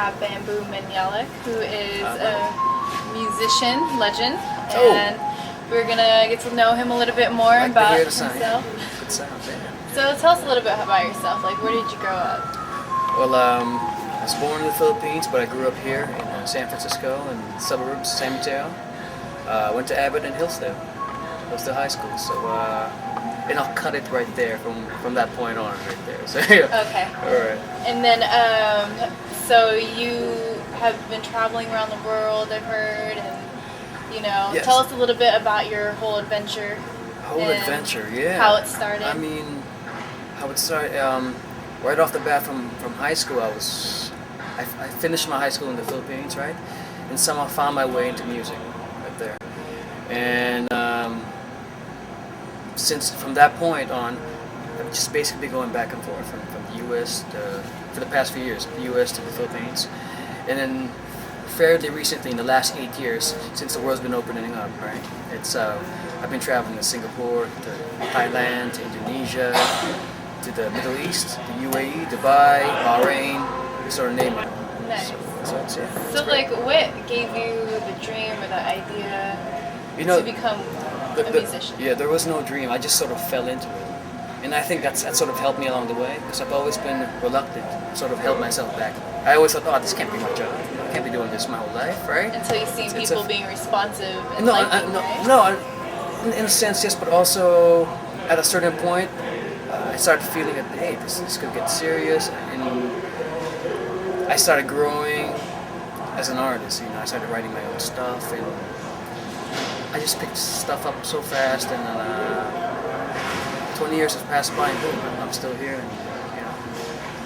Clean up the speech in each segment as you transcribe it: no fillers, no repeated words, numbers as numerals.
have Bamboo Manalac, who is a musician legend, Oh. and we're gonna get to know him a little bit more about Good sound, himself. Good sound, yeah. So tell us a little bit about yourself. Like, where did you grow up? Well, I was born in the Philippines, but I grew up here in San Francisco in the suburbs, San Mateo. Went to Abbott and Hillsdale High School. So, and I'll cut it right there from that point on, right there. So, yeah. Okay. All right. And then, so you have been traveling around the world, I've heard, and Yes. tell us a little bit about your whole adventure. Yeah. How it started. I mean, how it started. Right off the bat from high school, I finished my high school in the Philippines, right, and somehow found my way into music right there, and since from that point on, I've just basically going back and forth from the U.S. For the past few years, the U.S. to the Philippines, and then fairly recently, in the last 8 years, since the world's been opening up, right? I've been traveling to Singapore, to Thailand, to Indonesia, to the Middle East, the UAE, Dubai, Bahrain, sort of name it. Nice. So like, what gave you the dream or the idea to become a musician? Yeah, there was no dream. I just sort of fell into it. And I think that sort of helped me along the way, because I've always been reluctant, sort of held myself back. I always thought, oh, this can't be my job. I can't be doing this my whole life, right? Until you see people being responsive and no, liking, right? No, in a sense, yes, but also at a certain point, I started feeling that, hey, this could get serious, and I started growing as an artist. I started writing my own stuff, and I just picked stuff up so fast, and 20 years has passed by, and boom, I'm still here, and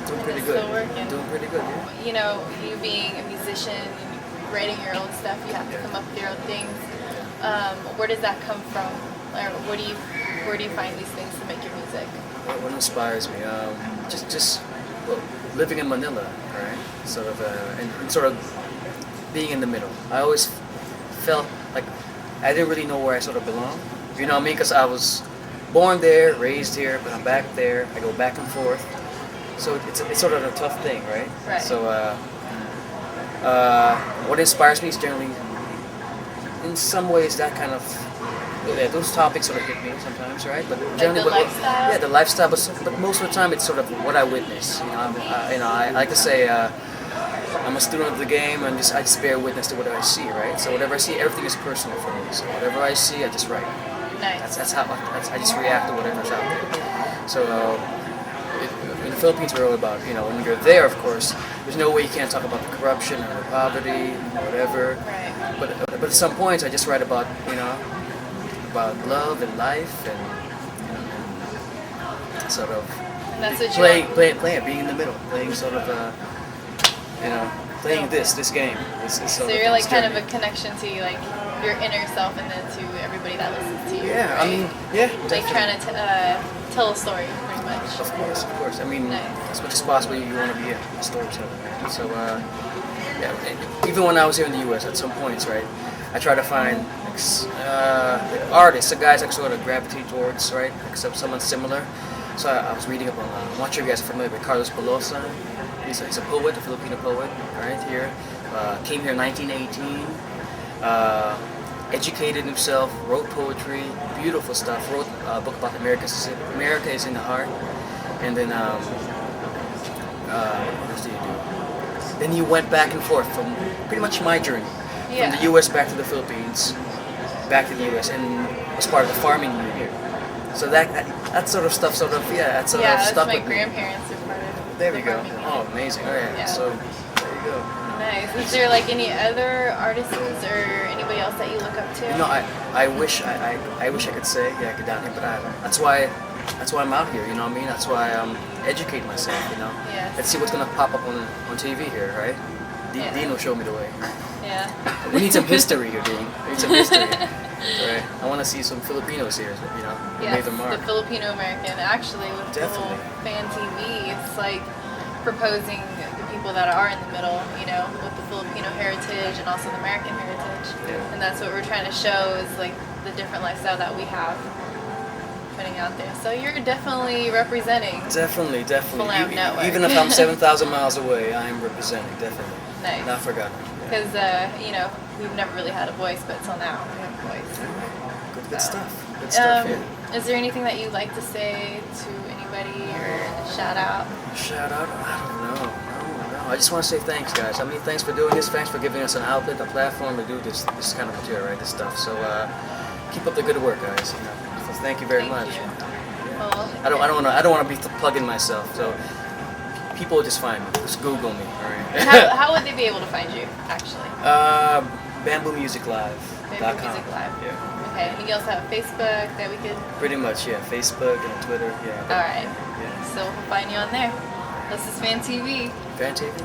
doing pretty good. Still working. Doing pretty good, yeah. You being a musician, and writing your own stuff, you have to come up with your own things. Where does that come from? Or where do you find these things to make your music? What inspires me? Just living in Manila, right? Sort of, and sort of being in the middle. I always felt like I didn't really know where I sort of belong. You know what I mean? Because I was born there, raised here, but I'm back there. I go back and forth. So it's sort of a tough thing, right? Right. So what inspires me is generally, in some ways, that kind of, those topics sort of hit me sometimes, right? But generally, the lifestyle? Yeah, the lifestyle. But most of the time, it's sort of what I witness. I like to say I'm a student of the game, and I just bear witness to what I see, right? So whatever I see, everything is personal for me. So whatever I see, I just write. Nice. That's how I just react to whatever's out there. So in the Philippines, we're all about, when you're there, of course, there's no way you can't talk about the corruption or the poverty, whatever. Right. But at some points, I just write about, about love and life, and sort of And that's what playing, being in the middle, playing sort of, playing this game. So you're like kind of a connection to your inner self, and then to everybody that listens to you. Yeah, right? I mean, yeah. Like definitely. trying to tell a story, pretty much. Of course. I mean, Nice. as much as possible, you want to be a storyteller, right? So, yeah, even when I was here in the U.S., at some points, right, I try to find artists, the guys I sort of gravitate towards, right, except someone similar. So I was reading up on, I'm not sure if you guys are familiar with Carlos Pelosa. He's a poet, a Filipino poet, right here. Came here in 1918. Educated himself, wrote poetry, beautiful stuff. Wrote a book about America is in the Heart, and then what else did he do? Then he went back and forth from pretty much my journey, from the U.S. back to the Philippines, back to the U.S. and was part of the farming union here. So that sort of stuff, that sort of stuck my with me. grandparents are part of. There we the go. farming union. Oh, amazing. All right. Yeah. So there you go. Nice. Is there any other artists or anybody else that you look up to? I wish I could say I could down here, but that's why I'm out here. You know what I mean? That's why I'm educating myself. Yes. Let's see what's gonna pop up on TV here, right? Dean will show me the way. Yeah. We need some history here, Dean. We need some history. Right? I want to see some Filipinos here. Who Yes, made the mark. the Filipino American. Actually, with the whole fan TV, it's like proposing the people that are in the middle, with the Filipino heritage and also the American heritage. Yeah. And that's what we're trying to show is the different lifestyle that we have putting out there. So you're definitely representing. Definitely. Full-out network. Even if I'm 7,000 miles away, I am representing, definitely. Nice. Not forgotten. Because, you know, we've never really had a voice, but till now we have a voice. Good So, stuff. Good stuff, yeah. Is there anything that you'd like to say to anybody or shout out? Shout out? I don't know. I just want to say thanks, guys. I mean, thanks for doing this. Thanks for giving us an outlet, a platform to do this kind of material, right? This stuff. So keep up the good work, guys. You know. So thank you very Thank much. you. Yeah. Well, I don't want to be plugging myself. So people will just find me. Just Google me. All right. how would they be able to find you, actually? Bamboo Music Live. Bamboo Music Live. Yeah. Okay, and you also have Facebook that we could... Pretty much, yeah. Facebook and Twitter, yeah. Alright, Yeah. so we'll find you on there. This is Fan TV. Fan TV?